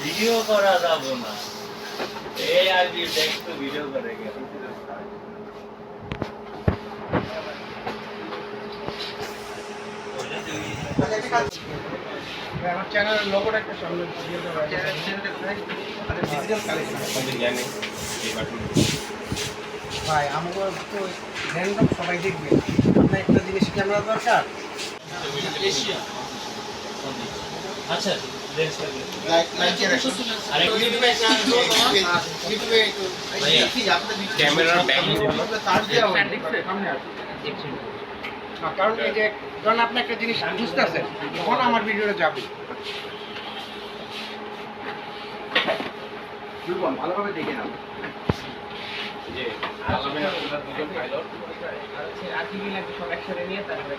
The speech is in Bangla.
ভিডিও করা যাবো না এই আর কি দেখতো ভিডিও করে গেল আমার চ্যানেলের লোগোটা একটা সামনে দিয়ে দাও চ্যানেলটা কোথায় আরে ডিজিটাল কালেকশন আমি জানি এই বাটন ভাই আমাকে তো র্যান্ডম সবাই দেখবে আপনার একটা জিনিস ক্যামেরা দরকার এশিয়া আচ্ছা লেন্স লাগবে আরে ক্যামেরার ব্যাক তার দেওয়া সামনে আছে কারণ এই যে যখন আপনি একটা জিনিস বুঝতেছেন তখন আমার ভিডিওটা যাবে ভালোভাবে দেখে নাও যে আলামিন আপনারা দুজন পাইলট আর কি লাগবে সব একসাথে নিয়ে তারপরে